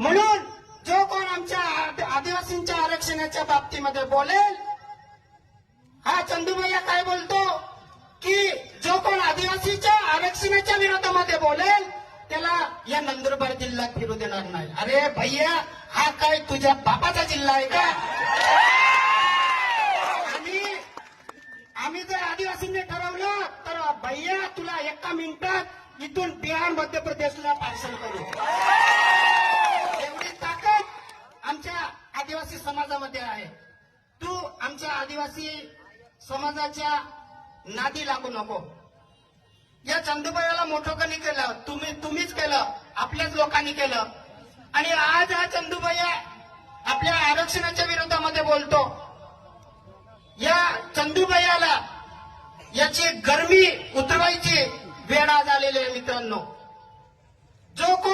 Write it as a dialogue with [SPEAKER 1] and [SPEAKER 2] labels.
[SPEAKER 1] म्हणून जो कोण आमच्या आदिवासींच्या आरक्षणाच्या बाबतीमध्ये बोलेल, हा चंदूभैया काय बोलतो की जो कोण आदिवासीच्या आरक्षणाच्या विरोधामध्ये बोलेल त्याला या नंदुरबार जिल्ह्यात फिरू देणार नाही. अरे भैया, हा काय तुझ्या बापाचा जिल्हा आहे का? आणि आम्ही जर आदिवासींनी ठरवलं तर भैया तुला एका मिनिटात इथून बिहार मध्य प्रदेशला पार्सल करू. एवढी ताकद आमच्या आदिवासी समाजामध्ये आहे. तू आमच्या आदिवासी समाजाच्या नादी लागू नको. या चंदूबाईला मोठं कोणी केलं? तुम्हीच केलं, आपल्याच लोकांनी केलं. आणि आज हा चंदूबाई आपल्या आरक्षणाच्या विरोधामध्ये बोलतो. या चंदूबाईला याची गरमी उतरवायची वेळ आज आलेली आहे मित्रांनो. जो कोण